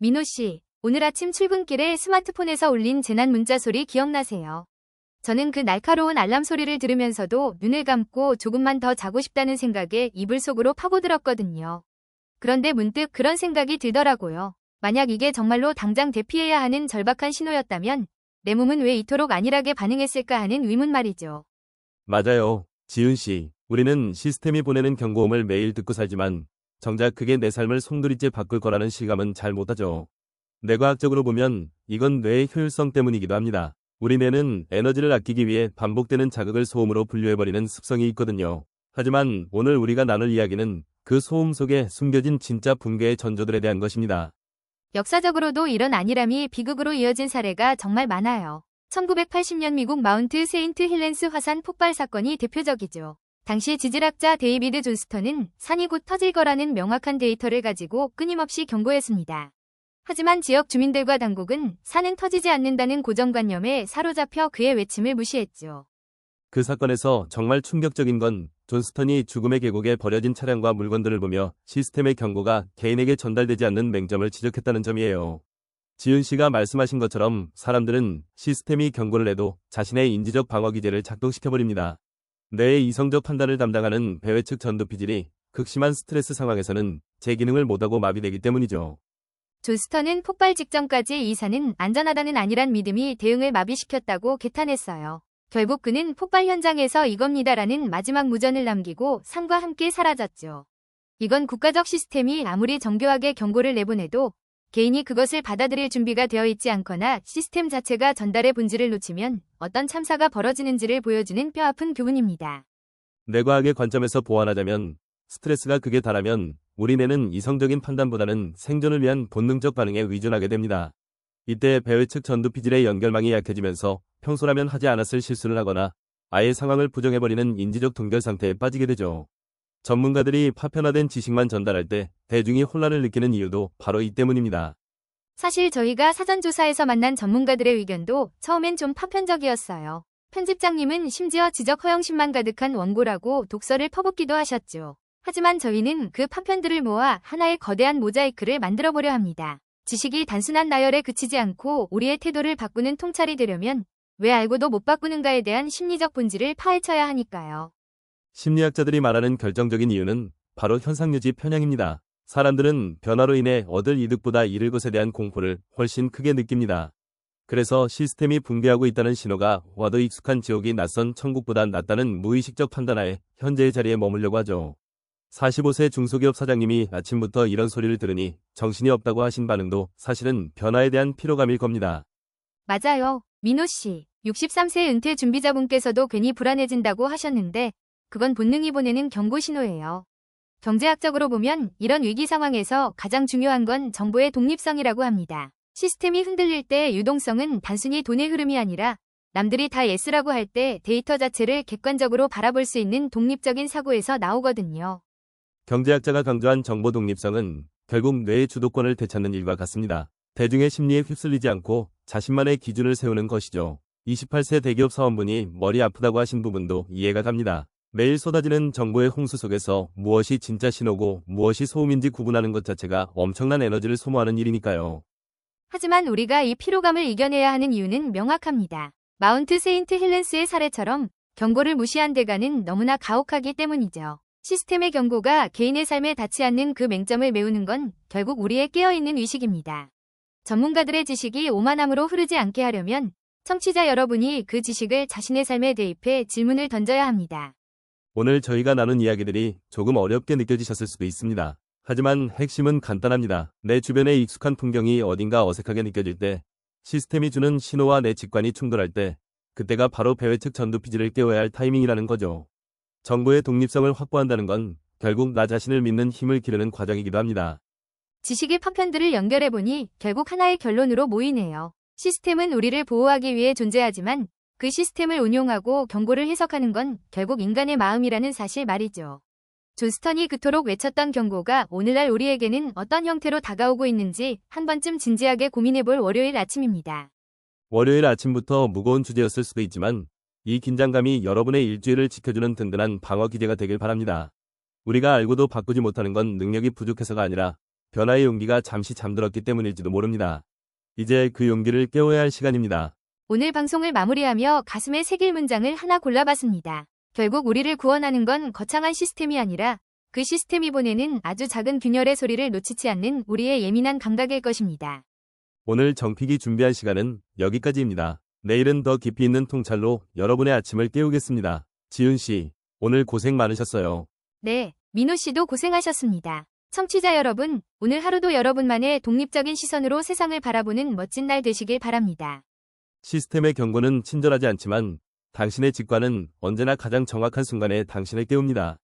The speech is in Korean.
민호 씨, 오늘 아침 출근길에 스마트폰에서 울린 재난 문자 소리 기억나세요? 저는 그 날카로운 알람 소리를 들으면서도 눈을 감고 조금만 더 자고 싶다는 생각에 이불 속으로 파고들었거든요. 그런데 문득 그런 생각이 들더라고요. 만약 이게 정말로 당장 대피해야 하는 절박한 신호였다면 내 몸은 왜 이토록 안일하게 반응했을까 하는 의문 말이죠. 맞아요. 지은 씨, 우리는 시스템이 보내는 경고음을 매일 듣고 살지만 정작 그게 내 삶을 송두리째 바꿀 거라는 실감은 잘 못하죠. 뇌과학적으로 보면 이건 뇌의 효율성 때문이기도 합니다. 우리 뇌는 에너지를 아끼기 위해 반복되는 자극을 소음으로 분류해버리는 습성이 있거든요. 하지만 오늘 우리가 나눌 이야기는 그 소음 속에 숨겨진 진짜 붕괴의 전조들에 대한 것입니다. 역사적으로도 이런 안일함이 비극으로 이어진 사례가 정말 많아요. 1980년 미국 마운트 세인트 힐렌스 화산 폭발 사건이 대표적이죠. 당시 지질학자 데이비드 존스턴은 산이 곧 터질 거라는 명확한 데이터를 가지고 끊임없이 경고했습니다. 하지만 지역 주민들과 당국은 산은 터지지 않는다는 고정관념에 사로잡혀 그의 외침을 무시했죠. 그 사건에서 정말 충격적인 건 존스턴이 죽음의 계곡에 버려진 차량과 물건들을 보며 시스템의 경고가 개인에게 전달되지 않는 맹점을 지적했다는 점이에요. 지은 씨가 말씀하신 것처럼 사람들은 시스템이 경고를 해도 자신의 인지적 방어 기제를 작동시켜버립니다. 뇌의 이성적 판단을 담당하는 배회측 전두피질이 극심한 스트레스 상황에서는 제 기능을 못하고 마비되기 때문이죠. 존스턴은 폭발 직전까지 이 산은 안전하다는 안일한 믿음이 대응을 마비시켰다고 개탄했어요. 결국 그는 폭발 현장에서 이겁니다라는 마지막 무전을 남기고 산과 함께 사라졌죠. 이건 국가적 시스템이 아무리 정교하게 경고를 내보내도 개인이 그것을 받아들일 준비가 되어 있지 않거나 시스템 자체가 전달의 본질을 놓치면 어떤 참사가 벌어지는지를 보여주는 뼈아픈 교훈입니다. 뇌과학의 관점에서 보완하자면 스트레스가 극에 달하면 우리 뇌는 이성적인 판단보다는 생존을 위한 본능적 반응에 의존하게 됩니다. 이때 배회측 전두피질의 연결망이 약해지면서 평소라면 하지 않았을 실수를 하거나 아예 상황을 부정해버리는 인지적 동결 상태에 빠지게 되죠. 전문가들이 파편화된 지식만 전달할 때 대중이 혼란을 느끼는 이유도 바로 이 때문입니다. 사실 저희가 사전조사에서 만난 전문가들의 의견도 처음엔 좀 파편적이었어요. 편집장님은 심지어 지적 허영심만 가득한 원고라고 독서를 퍼붓기도 하셨죠. 하지만 저희는 그 파편들을 모아 하나의 거대한 모자이크를 만들어보려 합니다. 지식이 단순한 나열에 그치지 않고 우리의 태도를 바꾸는 통찰이 되려면 왜 알고도 못 바꾸는가에 대한 심리적 본질을 파헤쳐야 하니까요. 심리학자들이 말하는 결정적인 이유는 바로 현상유지 편향입니다. 사람들은 변화로 인해 얻을 이득보다 잃을 것에 대한 공포를 훨씬 크게 느낍니다. 그래서 시스템이 붕괴하고 있다는 신호가 와도 익숙한 지옥이 낯선 천국보다 낫다는 무의식적 판단하에 현재의 자리에 머물려고 하죠. 45세 중소기업 사장님이 아침부터 이런 소리를 들으니 정신이 없다고 하신 반응도 사실은 변화에 대한 피로감일 겁니다. 맞아요. 민호 씨, 63세 은퇴 준비자분께서도 괜히 불안해진다고 하셨는데 그건 본능이 보내는 경고 신호예요. 경제학적으로 보면 이런 위기 상황에서 가장 중요한 건 정보의 독립성이라고 합니다. 시스템이 흔들릴 때 유동성은 단순히 돈의 흐름이 아니라 남들이 다 예스라고 할 때 데이터 자체를 객관적으로 바라볼 수 있는 독립적인 사고에서 나오거든요. 경제학자가 강조한 정보 독립성은 결국 뇌의 주도권을 되찾는 일과 같습니다. 대중의 심리에 휩쓸리지 않고 자신만의 기준을 세우는 것이죠. 28세 대기업 사원분이 머리 아프다고 하신 부분도 이해가 갑니다. 매일 쏟아지는 정보의 홍수 속에서 무엇이 진짜 신호고 무엇이 소음인지 구분하는 것 자체가 엄청난 에너지를 소모하는 일이니까요. 하지만 우리가 이 피로감을 이겨내야 하는 이유는 명확합니다. 마운트 세인트 힐렌스의 사례처럼 경고를 무시한 대가는 너무나 가혹하기 때문이죠. 시스템의 경고가 개인의 삶에 닿지 않는 그 맹점을 메우는 건 결국 우리의 깨어있는 의식입니다. 전문가들의 지식이 오만함으로 흐르지 않게 하려면 청취자 여러분이 그 지식을 자신의 삶에 대입해 질문을 던져야 합니다. 오늘 저희가 나눈 이야기들이 조금 어렵게 느껴지셨을 수도 있습니다. 하지만 핵심은 간단합니다. 내 주변의 익숙한 풍경이 어딘가 어색하게 느껴질 때, 시스템이 주는 신호와 내 직관이 충돌할 때, 그때가 바로 배회측 전두피질을 깨워야 할 타이밍이라는 거죠. 정보의 독립성을 확보한다는 건 결국 나 자신을 믿는 힘을 기르는 과정이기도 합니다. 지식의 파편들을 연결해보니 결국 하나의 결론으로 모이네요. 시스템은 우리를 보호하기 위해 존재하지만 그 시스템을 운용하고 경고를 해석하는 건 결국 인간의 마음이라는 사실 말이죠. 존스턴이 그토록 외쳤던 경고가 오늘날 우리에게는 어떤 형태로 다가오고 있는지 한 번쯤 진지하게 고민해볼 월요일 아침입니다. 월요일 아침부터 무거운 주제였을 수도 있지만 이 긴장감이 여러분의 일주일을 지켜주는 든든한 방어 기제가 되길 바랍니다. 우리가 알고도 바꾸지 못하는 건 능력이 부족해서가 아니라 변화의 용기가 잠시 잠들었기 때문일지도 모릅니다. 이제 그 용기를 깨워야 할 시간입니다. 오늘 방송을 마무리하며 가슴에 새길 문장을 하나 골라봤습니다. 결국 우리를 구원하는 건 거창한 시스템이 아니라 그 시스템이 보내는 아주 작은 균열의 소리를 놓치지 않는 우리의 예민한 감각일 것입니다. 오늘 정픽이 준비한 시간은 여기까지입니다. 내일은 더 깊이 있는 통찰로 여러분의 아침을 깨우겠습니다. 지윤 씨, 오늘 고생 많으셨어요. 네, 민호 씨도 고생하셨습니다. 청취자 여러분, 오늘 하루도 여러분만의 독립적인 시선으로 세상을 바라보는 멋진 날 되시길 바랍니다. 시스템의 경고는 친절하지 않지만 당신의 직관은 언제나 가장 정확한 순간에 당신을 깨웁니다.